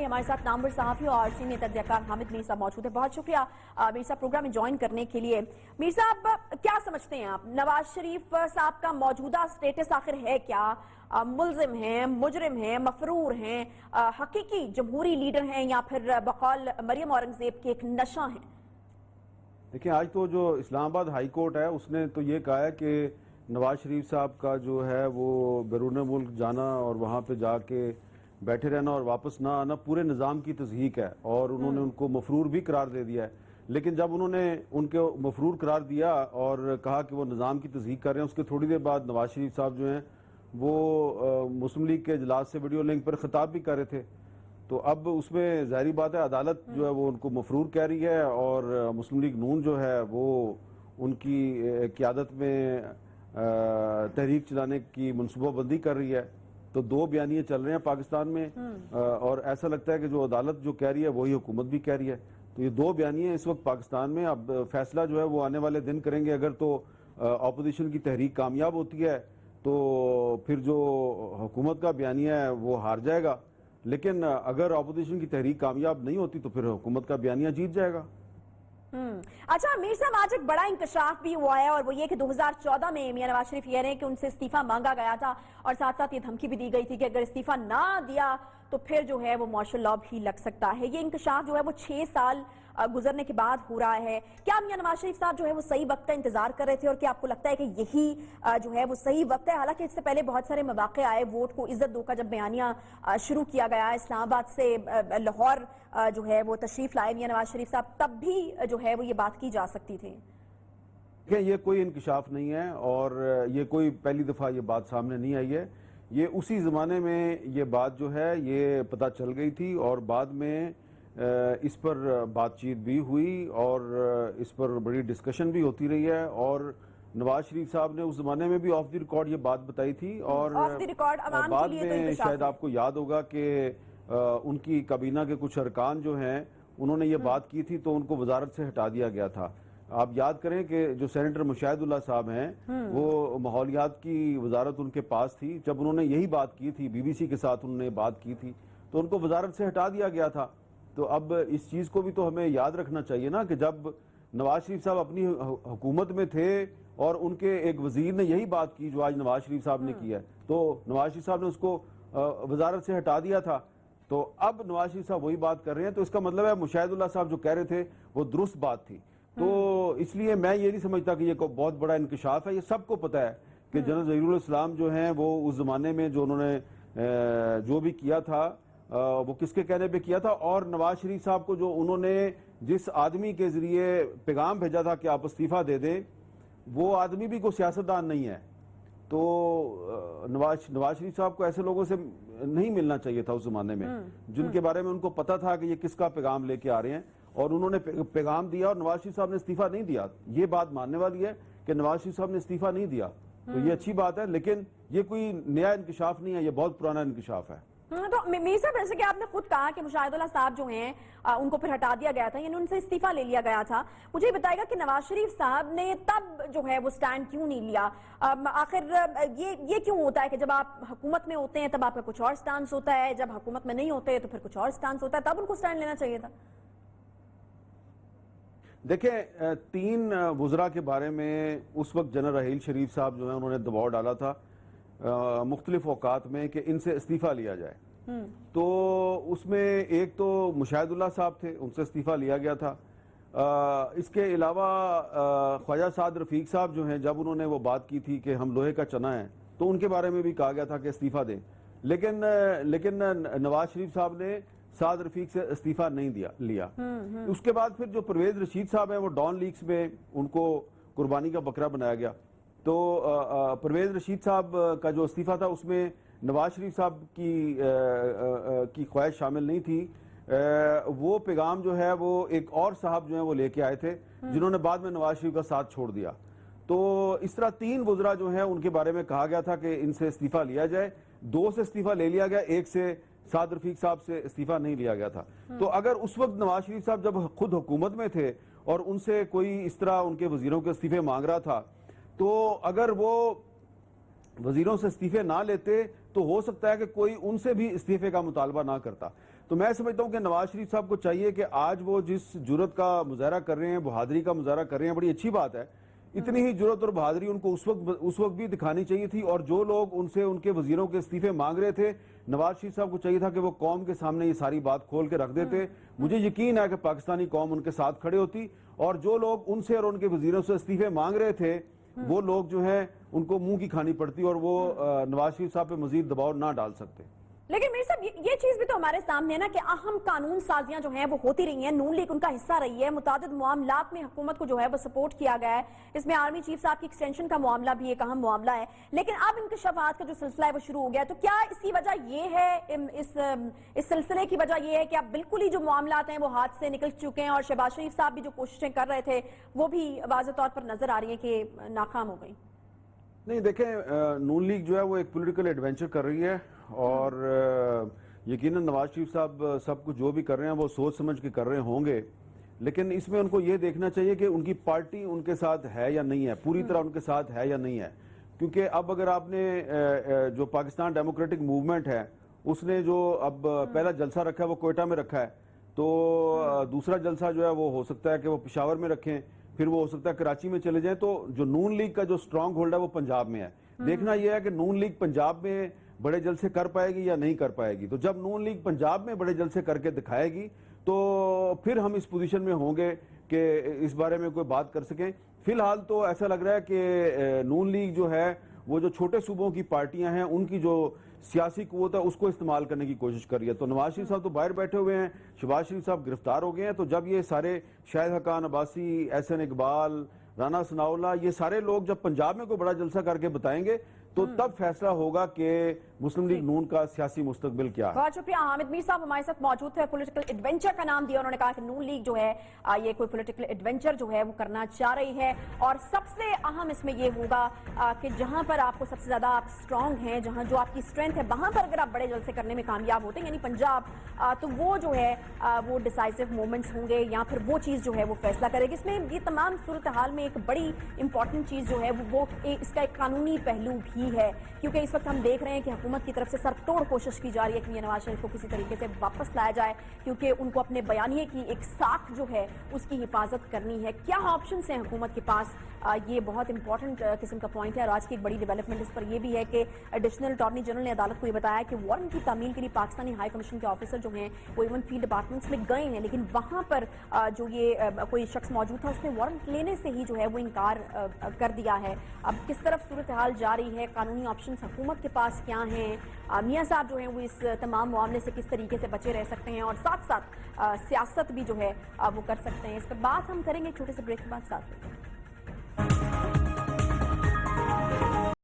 ہمارے ساتھ نامور صحافی اور سینئر تجزیہ کار حامد میر صاحب موجود ہے. بہت شکریہ میر صاحب پروگرام میں جوائن کرنے کے لیے. میر صاحب کیا سمجھتے ہیں آپ نواز شریف صاحب کا موجودہ سٹیٹس آخر ہے کیا؟ ملزم ہیں، مجرم ہیں، مفرور ہیں، حقیقی جمہوری لیڈر ہیں یا پھر بقول مریم اورنگزیب کے ایک نشہ ہیں؟ دیکھیں آج تو جو اسلام آباد ہائی کورٹ ہے اس نے تو یہ کہا ہے کہ نواز شریف صاحب کا جو ہے وہ بیرون ملک جانا اور وہاں پہ جا کے بیٹھے رہنا اور واپس نہ آنا پورے نظام کی تضحیق ہے، اور انہوں نے ان کو مفرور بھی قرار دے دیا ہے. لیکن جب انہوں نے ان کو مفرور قرار دیا اور کہا کہ وہ نظام کی تضحیق کر رہے ہیں، اس کے تھوڑی دیر بعد نواز شریف صاحب جو ہیں وہ مسلم لیگ کے اجلاس سے ویڈیو لنک پر خطاب بھی کر رہے تھے. تو اب اس میں ظاہری بات ہے عدالت جو ہے وہ ان کو مفرور کہہ رہی ہے، اور مسلم لیگ نون جو ہے وہ ان کی قیادت میں تحریک چلانے کی منصوبہ بندی کر رہی ہے. تو دو بیانیے چل رہے ہیں پاکستان میں، اور ایسا لگتا ہے کہ جو عدالت جو کہہ رہی ہے وہی حکومت بھی کہہ رہی ہے. تو یہ دو بیانیے اس وقت پاکستان میں. اب فیصلہ جو ہے وہ آنے والے دن کریں گے. اگر تو اپوزیشن کی تحریک کامیاب ہوتی ہے تو پھر جو حکومت کا بیانیہ ہے وہ ہار جائے گا، لیکن اگر اپوزیشن کی تحریک کامیاب نہیں ہوتی تو پھر حکومت کا بیانیہ جیت جائے گا. اچھا میر صاحب، آج ایک بڑا انکشاف بھی ہوا ہے اور وہ یہ کہ 2014 میں میاں نواز شریف یہ رہے کہ ان سے استعفیٰ مانگا گیا تھا اور ساتھ ساتھ یہ دھمکی بھی دی گئی تھی کہ اگر استعفیٰ نہ دیا تو پھر جو ہے وہ مارشل لاء بھی لگ سکتا ہے. یہ انکشاف جو ہے وہ 6 سال گزرنے کے بعد ہو رہا ہے. کیا میاں نواز شریف صاحب جو ہے وہ صحیح وقت کا انتظار کر رہے تھے، اور کیا آپ کو لگتا ہے کہ یہی جو ہے وہ صحیح وقت ہے؟ حالانکہ اس سے پہلے بہت سارے مواقع آئے ووٹ کو عزت دو کا جب بیانیہ شروع کیا گیا، اسلام آباد سے لاہور جو ہے وہ تشریف لائے میاں نواز شریف صاحب، تب بھی جو ہے وہ یہ بات کی جا سکتی تھی. یہ کوئی انکشاف نہیں ہے اور یہ کوئی پہلی دفعہ یہ بات سامنے نہیں آئی ہے. یہ اسی زمانے میں یہ بات جو ہے یہ پتہ چل گئی تھی، اور بعد میں اس پر بات چیت بھی ہوئی اور اس پر بڑی ڈسکشن بھی ہوتی رہی ہے. اور نواز شریف صاحب نے اس زمانے میں بھی آف دی ریکارڈ یہ بات بتائی تھی، اور بعد میں شاید آپ کو یاد ہوگا کہ ان کی کابینہ کے کچھ ارکان جو ہیں انہوں نے یہ بات کی تھی تو ان کو وزارت سے ہٹا دیا گیا تھا. آپ یاد کریں کہ جو سینیٹر مشاہد اللہ صاحب ہیں وہ ماحولیات کی وزارت ان کے پاس تھی. جب انہوں نے یہی بات کی تھی، بی بی سی کے ساتھ انہوں نے بات کی تھی، تو ان کو وزارت سے ہٹا دیا گیا تھا. تو اب اس چیز کو بھی تو ہمیں یاد رکھنا چاہیے نا کہ جب نواز شریف صاحب اپنی حکومت میں تھے اور ان کے ایک وزیر نے یہی بات کی جو آج نواز شریف صاحب نے کی ہے، تو نواز شریف صاحب نے اس کو وزارت سے ہٹا دیا تھا. تو اب نواز شریف صاحب وہی بات کر رہے ہیں، تو اس کا مطلب ہے مشاہد اللہ صاحب جو کہہ رہے تھے وہ درست بات تھی. تو اس لیے میں یہ نہیں سمجھتا کہ یہ کوئی بہت بڑا انکشاف ہے. یہ سب کو پتہ ہے کہ جنرل ظہیر الاسلام جو ہیں وہ اس زمانے میں جو انہوں نے جو بھی کیا تھا وہ کس کے کہنے پہ کیا تھا، اور نواز شریف صاحب کو جو انہوں نے جس آدمی کے ذریعے پیغام بھیجا تھا کہ آپ استعفیٰ دے دیں، وہ آدمی بھی کوئی سیاستدان نہیں ہے. تو نواز شریف صاحب کو ایسے لوگوں سے نہیں ملنا چاہیے تھا اس زمانے میں، جن کے بارے میں ان کو پتا تھا کہ یہ کس کا پیغام لے کے آ رہے ہیں، اور انہوں نے پیغام دیا اور نواز شریف صاحب نے استعفیٰ نہیں دیا. یہ بات ماننے والی ہے کہ نواز شریف صاحب نے استعفیٰ نہیں دیا، تو یہ اچھی بات ہے، لیکن یہ کوئی نیا انکشاف نہیں ہے، یہ بہت پرانا انکشاف ہے. تو میر صاحب جیسے کہ آپ نے خود کہا کہ مشاہد اللہ صاحب جو ہیں ان کو پھر ہٹا دیا گیا تھا، یعنی ان سے استعفیٰ لے لیا گیا تھا. مجھے یہ بتائے گا کہ نواز شریف صاحب نے تب جو ہے وہ سٹینڈ کیوں نہیں لیا؟ آخر یہ کیوں ہوتا ہے کہ جب آپ حکومت میں ہوتے ہیں تب آپ کا کچھ اور سٹانس ہوتا ہے، جب حکومت میں نہیں ہوتے تو پھر کچھ اور سٹانس ہوتا ہے، تب ان کو سٹینڈ لینا چاہیے تھا؟ دیکھیں 3 وزراء کے بارے میں اس وقت جنرل رحیل شریف صاحب جو ہیں انہوں نے دباؤ ڈالا تھا مختلف اوقات میں کہ ان سے استعفیٰ لیا جائے. تو اس میں ایک تو مشاہد اللہ صاحب تھے، ان سے استعفیٰ لیا گیا تھا. اس کے علاوہ خواجہ سعد رفیق صاحب جو ہیں جب انہوں نے وہ بات کی تھی کہ ہم لوہے کا چنا ہیں تو ان کے بارے میں بھی کہا گیا تھا کہ استعفیٰ دیں، لیکن نواز شریف صاحب نے سعد رفیق سے استعفیٰ نہیں لیا. اس کے بعد پھر جو پرویز رشید صاحب ہیں وہ ڈان لیکس میں ان کو قربانی کا بکرا بنایا گیا. تو پرویز رشید صاحب کا جو استعفیٰ تھا اس میں نواز شریف صاحب کی خواہش شامل نہیں تھی. وہ پیغام جو ہے وہ ایک اور صاحب جو ہیں وہ لے کے آئے تھے جنہوں نے بعد میں نواز شریف کا ساتھ چھوڑ دیا. تو اس طرح 3 وزراء جو ہیں ان کے بارے میں کہا گیا تھا کہ ان سے استعفیٰ لیا جائے. 2 سے استعفیٰ لے لیا گیا، 1 سے سعد رفیق صاحب سے استعفیٰ نہیں لیا گیا تھا. تو اگر اس وقت نواز شریف صاحب جب خود حکومت میں تھے اور ان سے کوئی اس طرح ان کے وزیروں کے استعفے مانگ رہا تھا، تو اگر وہ وزیروں سے استعفے نہ لیتے تو ہو سکتا ہے کہ کوئی ان سے بھی استعفے کا مطالبہ نہ کرتا. تو میں سمجھتا ہوں کہ نواز شریف صاحب کو چاہیے کہ آج وہ جس جرت کا مظاہرہ کر رہے ہیں، بہادری کا مظاہرہ کر رہے ہیں، بڑی اچھی بات ہے، اتنی ہی جرت اور بہادری ان کو اس وقت بھی دکھانی چاہیے تھی، اور جو لوگ ان سے ان کے وزیروں کے استعفے مانگ رہے تھے، نواز شریف صاحب کو چاہیے تھا کہ وہ قوم کے سامنے یہ ساری بات کھول کے رکھ دیتے۔ مجھے یقین ہے کہ پاکستانی قوم ان کے ساتھ کھڑے ہوتی، اور جو لوگ ان سے اور ان کے وزیروں سے استعفے مانگ رہے تھے وہ لوگ جو ہیں ان کو منہ کی کھانی پڑتی اور وہ نواز شریف صاحب پہ مزید دباؤ نہ ڈال سکتے۔ لیکن میر صاحب یہ چیز بھی تو ہمارے سامنے ہے نا کہ اہم قانون سازیاں جو ہیں وہ ہوتی رہی ہیں، نون لیگ ان کا حصہ رہی ہے، متعدد معاملات میں حکومت کو جو ہے وہ سپورٹ کیا گیا ہے، اس میں آرمی چیف صاحب کی ایکسٹینشن کا معاملہ بھی ایک اہم معاملہ ہے، لیکن اب انکشافات کا جو سلسلہ ہے وہ شروع ہو گیا ہے، تو کیا اس کی وجہ یہ ہے، اس سلسلے کی وجہ یہ ہے کہ اب بالکل ہی جو معاملات ہیں وہ ہاتھ سے نکل چکے ہیں اور شہباز شریف صاحب بھی جو کوششیں کر رہے تھے وہ بھی واضح طور پر نظر آ رہی ہیں کہ ناکام ہو گئی؟ نہیں دیکھیں، نون لیگ جو ہے وہ ایک پولیٹیکل ایڈونچر کر رہی ہے، اور یقیناً نواز شریف صاحب سب کچھ جو بھی کر رہے ہیں وہ سوچ سمجھ کے کر رہے ہوں گے، لیکن اس میں ان کو یہ دیکھنا چاہیے کہ ان کی پارٹی ان کے ساتھ ہے یا نہیں ہے، پوری طرح ان کے ساتھ ہے یا نہیں ہے، کیونکہ اب اگر آپ نے جو پاکستان ڈیموکریٹک موومنٹ ہے اس نے جو اب پہلا جلسہ رکھا ہے وہ کوئٹہ میں رکھا ہے، تو دوسرا جلسہ جو ہے وہ ہو سکتا ہے کہ وہ پشاور میں رکھیں، پھر وہ ہو سکتا ہے کراچی میں چلے جائیں، تو جو نون لیگ کا جو سٹرونگ ہولڈ ہے وہ پنجاب میں ہے۔ دیکھنا یہ ہے کہ نون لیگ پنجاب میں بڑے جلسے کر پائے گی یا نہیں کر پائے گی، تو جب نون لیگ پنجاب میں بڑے جلسے کر کے دکھائے گی تو پھر ہم اس پوزیشن میں ہوں گے کہ اس بارے میں کوئی بات کر سکیں۔ فی الحال تو ایسا لگ رہا ہے کہ نون لیگ جو ہے وہ جو چھوٹے صوبوں کی پارٹیاں ہیں ان کی جو سیاسی قوت ہے اس کو استعمال کرنے کی کوشش کر رہی ہے، تو نواز شریف صاحب تو باہر بیٹھے ہوئے ہیں، شہباز شریف صاحب گرفتار ہو گئے ہیں، تو جب یہ سارے شاہد حقان عباسی، احسن اقبال، رانا ثناء اللہ، یہ سارے لوگ جب پنجاب میں کوئی بڑا جلسہ کر کے بتائیں گے تو تب فیصلہ ہوگا کہ مسلم لیگ نون کا سیاسی مستقبل کیا ہے۔ بہت شکریہ حامد میر صاحب ہمارے ساتھ موجود تھے، پولیٹیکل ایڈونچر کا نام دیا، انہوں نے کہا کہ نون لیگ جو ہے یہ کوئی پولیٹیکل ایڈونچر جو ہے وہ کرنا چاہ رہی ہے، اور سب سے اہم اس میں یہ ہوگا کہ جہاں پر آپ کو سب سے زیادہ آپ اسٹرانگ ہیں، جہاں جو آپ کی اسٹرینتھ ہے وہاں پر اگر آپ بڑے جلسے کرنے میں کامیاب ہوتے ہیں یعنی پنجاب، تو وہ جو ہے وہ ڈیسائسو مومنٹس ہوں گے یا پھر وہ چیز جو ہے وہ فیصلہ کرے گی۔ اس میں یہ تمام صورتحال میں ایک بڑی امپورٹنٹ چیز جو ہے وہ اس کا ایک قانونی پہلو بھی ہے، کیونکہ اس وقت ہم دیکھ رہے ہیں کہ حکومت کی طرف سے سر توڑ کوشش کی جا رہی ہے کہ نواز شریف کو کسی طریقے سے واپس لایا جائے، کیونکہ ان کو اپنے بیانیے کی ایک ساکھ جو ہے اس کی حفاظت کرنی ہے۔ کیا آپشنز ہیں حکومت کے پاس، یہ بہت امپورٹنٹ قسم کا پوائنٹ ہے، اور آج کی ایک بڑی ڈیولپمنٹ اس پر یہ بھی ہے کہ ایڈیشنل اٹارنی جنرل نے عدالت کو یہ بتایا کہ وارنٹ کی تعمیل کے لیے پاکستانی ہائی کمیشن کے آفیسر جو ہیں وہ ایون فیلڈ ڈپارٹمنٹس میں گئے ہیں، لیکن وہاں پر جو یہ کوئی شخص موجود تھا اس نے وارنٹ لینے سے ہی جو ہے وہ انکار کر دیا ہے۔ اب کس طرف صورتحال جا رہی ہے، قانونی آپشنز حکومت کے پاس کیا ہیں، میاں صاحب جو ہیں وہ اس تمام معاملے سے کس طریقے سے بچے رہ سکتے ہیں اور ساتھ ساتھ سیاست بھی جو ہے وہ کر سکتے ہیں، اس پر بات ہم کریں گے چھوٹے سے بریک کے بعد۔ ساتھ